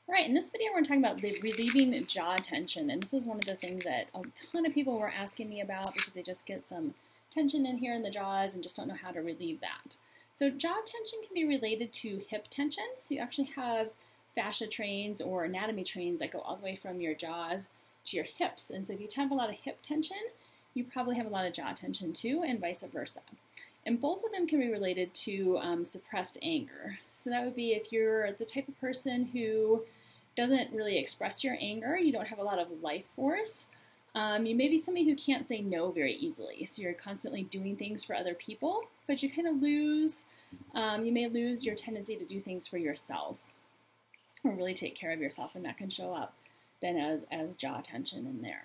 All right, in this video we're talking about relieving jaw tension, and this is one of the things that a ton of people were asking me about because they just get some tension in here in the jaws and just don't know how to relieve that. So jaw tension can be related to hip tension, so you actually have fascia trains or anatomy trains that go all the way from your jaws to your hips, and so if you have a lot of hip tension, you probably have a lot of jaw tension too, and vice versa. And both of them can be related to suppressed anger. So that would be if you're the type of person who doesn't really express your anger, you don't have a lot of life force, you may be somebody who can't say no very easily. So you're constantly doing things for other people, but you kind of lose, you may lose your tendency to do things for yourself or really take care of yourself, and that can show up then as jaw tension in there.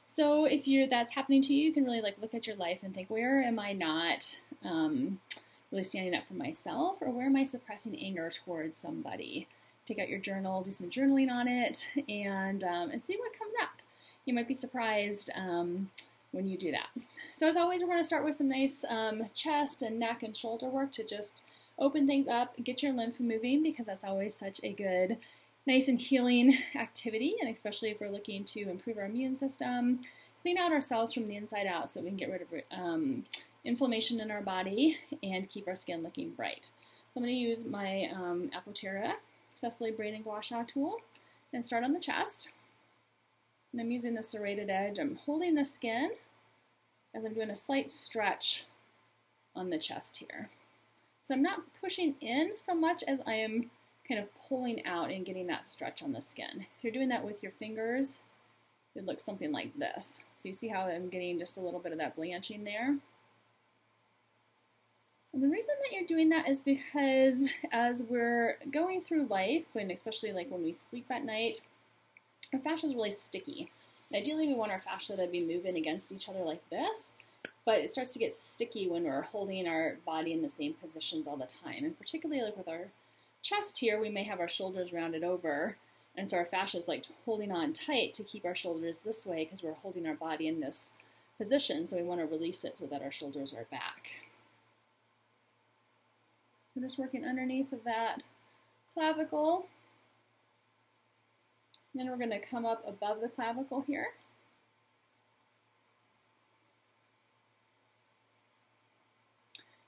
So if that's happening to you, you can really look at your life and think, where am I not really standing up for myself, or where am I suppressing anger towards somebody? Take out your journal, do some journaling on it, and see what comes up. You might be surprised when you do that. So as always, we're going to start with some nice chest and neck and shoulder work to just open things up, get your lymph moving, because that's always such a good, nice and healing activity, and especially if we're looking to improve our immune system, clean out ourselves from the inside out so we can get rid of inflammation in our body and keep our skin looking bright. So I'm going to use my Apotera Cecily Braid and Gua Sha tool and start on the chest. And I'm using the serrated edge. I'm holding the skin as I'm doing a slight stretch on the chest here. So I'm not pushing in so much as I am kind of pulling out and getting that stretch on the skin. If you're doing that with your fingers, it looks something like this. So you see how I'm getting just a little bit of that blanching there? And the reason that you're doing that is because as we're going through life, and especially when we sleep at night, our fascia is really sticky. And ideally, we want our fascia to be moving against each other like this, but it starts to get sticky when we're holding our body in the same positions all the time. And particularly with our chest here, we may have our shoulders rounded over, and so our fascia is holding on tight to keep our shoulders this way because we're holding our body in this position. So we want to release it so that our shoulders are back. So just working underneath of that clavicle. Then we're going to come up above the clavicle here.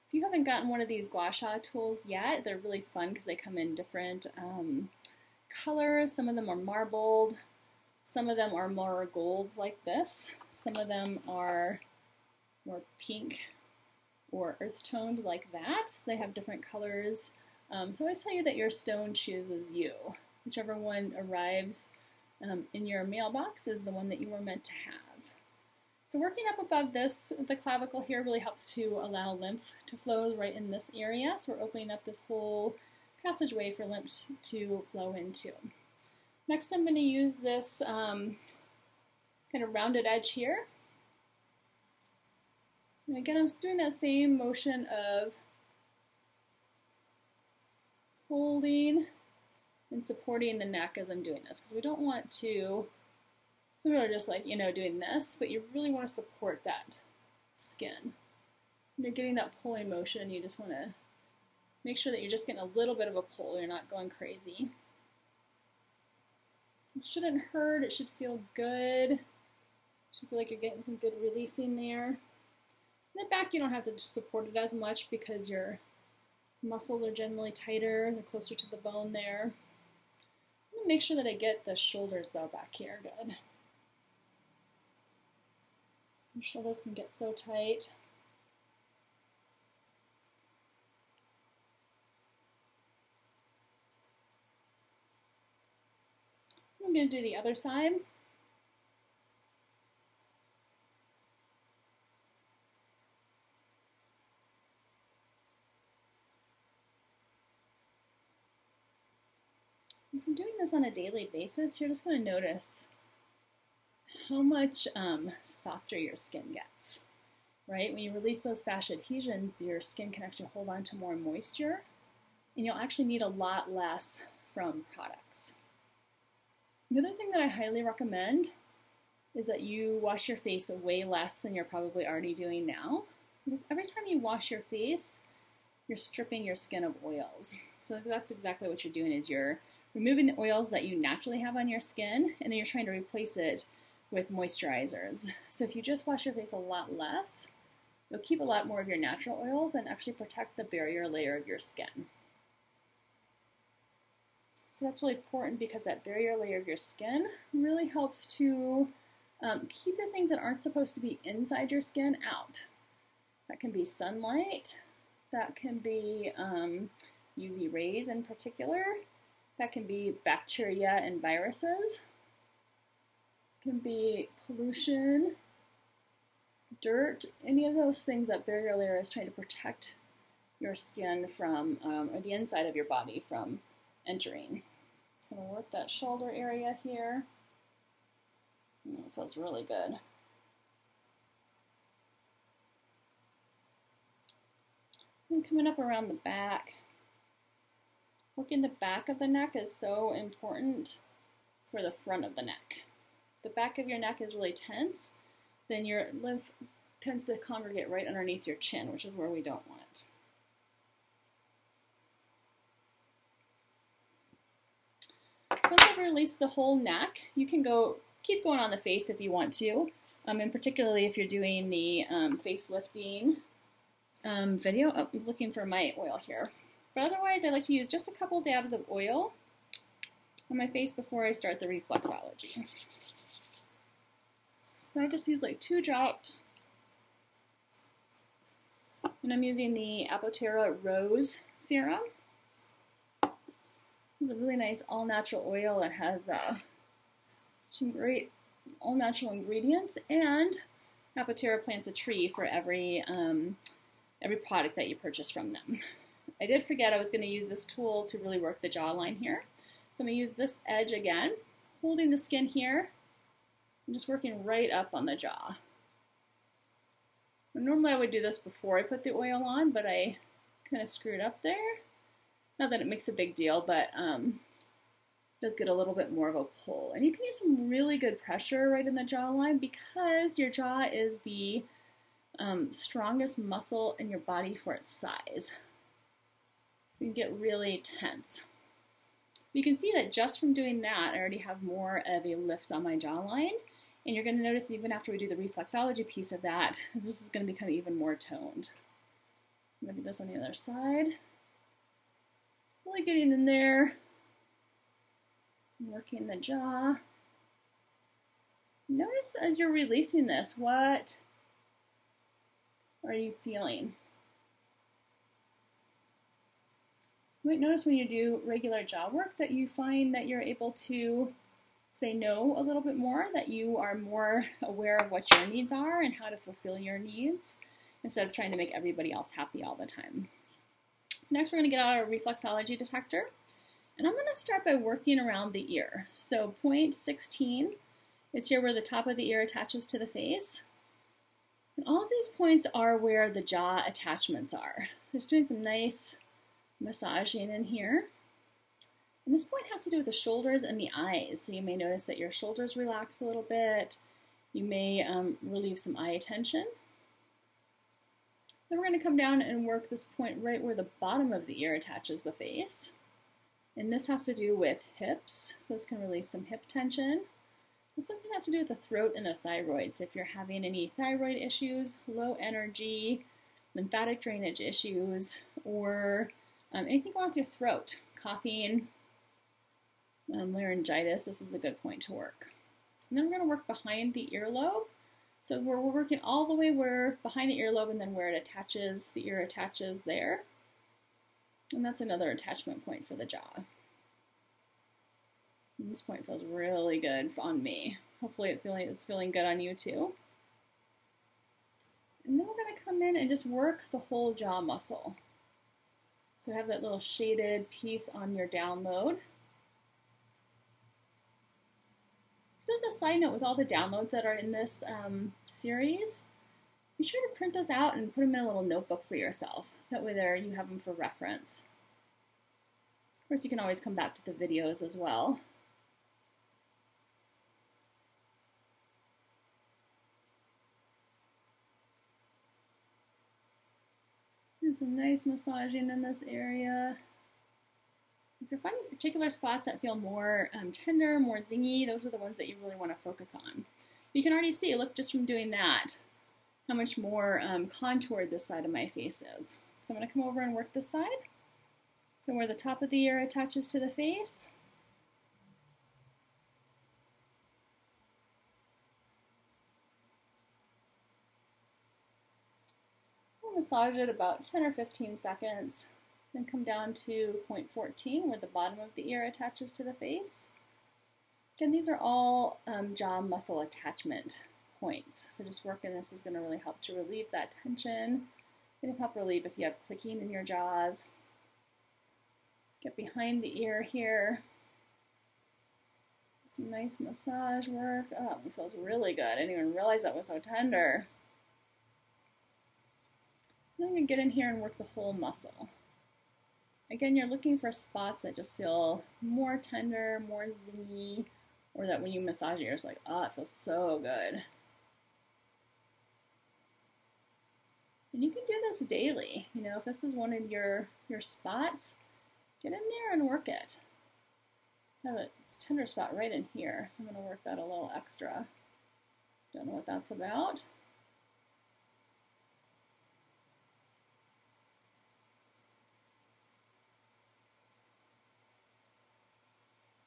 If you haven't gotten one of these Gua Sha tools yet, they're really fun because they come in different colors. Some of them are marbled. Some of them are more gold like this. Some of them are more pink or earth-toned like that. They have different colors. So I always tell you that your stone chooses you. Whichever one arrives in your mailbox is the one that you were meant to have. So working up above this, the clavicle here really helps to allow lymph to flow right in this area. So we're opening up this whole passageway for lymph to flow into. Next, I'm going to use this kind of rounded edge here. And again, I'm doing that same motion of holding and supporting the neck as I'm doing this, because we don't want to, some people are just doing this, but you really want to support that skin. When you're getting that pulling motion, you just want to make sure that you're just getting a little bit of a pull, you're not going crazy. It shouldn't hurt, it should feel good. You should feel like you're getting some good releasing there. In the back, you don't have to support it as much because your muscles are generally tighter, they're closer to the bone there. I'm going to make sure that I get the shoulders though back here good. Your shoulders can get so tight. I'm going to do the other side. If you're doing this on a daily basis, you're just going to notice how much softer your skin gets, right? When you release those fascia adhesions, your skin can actually hold on to more moisture, and you'll actually need a lot less from products. The other thing that I highly recommend is that you wash your face way less than you're probably already doing now, because every time you wash your face, you're stripping your skin of oils. So that's exactly what you're doing, is you're removing the oils that you naturally have on your skin, and then you're trying to replace it with moisturizers. So if you just wash your face a lot less, you'll keep a lot more of your natural oils and actually protect the barrier layer of your skin. So that's really important because that barrier layer of your skin really helps to keep the things that aren't supposed to be inside your skin out. That can be sunlight, that can be UV rays in particular, that can be bacteria and viruses, it can be pollution, dirt, any of those things. That barrier layer is trying to protect your skin from, or the inside of your body from entering. I'm going to work that shoulder area here. It feels really good. And coming up around the back. Working the back of the neck is so important for the front of the neck. The back of your neck is really tense, then your lymph tends to congregate right underneath your chin, which is where we don't want it. Once I've released the whole neck, you can keep going on the face if you want to, and particularly if you're doing the face lifting video. Oh, I was looking for my oil here. But otherwise, I like to use just a couple dabs of oil on my face before I start the reflexology. So I just use like 2 drops. And I'm using the Apoterra Rose Serum. This is a really nice all-natural oil. It has some great all-natural ingredients, and Apoterra plants a tree for every product that you purchase from them. I did forget I was going to use this tool to really work the jawline here. So I'm going to use this edge again, holding the skin here. I'm just working right up on the jaw. Normally I would do this before I put the oil on, but I kind of screwed up there. Not that it makes a big deal, but it does get a little bit more of a pull. And you can use some really good pressure right in the jawline because your jaw is the strongest muscle in your body for its size. So you can get really tense. You can see that just from doing that, I already have more of a lift on my jawline. And you're going to notice even after we do the reflexology piece of that, this is going to become even more toned. I'm going to do this on the other side. Really getting in there, working the jaw. Notice as you're releasing this, what are you feeling? You might notice when you do regular jaw work that you find that you're able to say no a little bit more, that you are more aware of what your needs are and how to fulfill your needs instead of trying to make everybody else happy all the time. So next we're going to get out our reflexology detector, and I'm going to start by working around the ear. So point 16 is here where the top of the ear attaches to the face. And all of these points are where the jaw attachments are. Just doing some nice massaging in here. And this point has to do with the shoulders and the eyes. So you may notice that your shoulders relax a little bit. You may relieve some eye tension. Then we're going to come down and work this point right where the bottom of the ear attaches the face. And this has to do with hips. So this can release some hip tension. It's something to have to do with the throat and the thyroid. So if you're having any thyroid issues, low energy, lymphatic drainage issues, or anything going on with your throat, coughing, laryngitis, this is a good point to work. And then we're going to work behind the earlobe. So we're working all the way where behind the earlobe and then where it attaches, the ear attaches there. And that's another attachment point for the jaw. And this point feels really good on me. Hopefully it's feeling good on you too. And then we're going to come in and just work the whole jaw muscle. So have that little shaded piece on your download. Just as a side note, with all the downloads that are in this series, be sure to print those out and put them in a little notebook for yourself. That way there you have them for reference. Of course, you can always come back to the videos as well. There's some nice massaging in this area. If you're finding particular spots that feel more tender, more zingy, those are the ones that you really want to focus on. You can already see, look, just from doing that, how much more contoured this side of my face is. So I'm going to come over and work this side. So where the top of the ear attaches to the face. I'll massage it about 10 or 15 seconds. Then come down to point 14 where the bottom of the ear attaches to the face. Again, these are all jaw muscle attachment points. So just working this is going to really help to relieve that tension. It can help relieve if you have clicking in your jaws. Get behind the ear here. Some nice massage work. Oh, it feels really good. I didn't even realize that was so tender. I'm going to get in here and work the whole muscle. Again, you're looking for spots that just feel more tender, more zingy, or that when you massage it, you're just like, oh, it feels so good. And you can do this daily. You know, if this is one of your spots, get in there and work it. I have a tender spot right in here, so I'm going to work that a little extra. Don't know what that's about.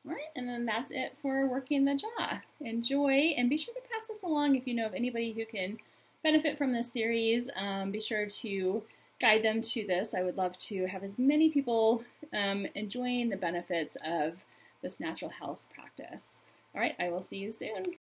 All right, and then that's it for working the jaw. Enjoy, and be sure to pass this along if you know of anybody who can benefit from this series. Be sure to guide them to this. I would love to have as many people enjoying the benefits of this natural health practice. All right, I will see you soon.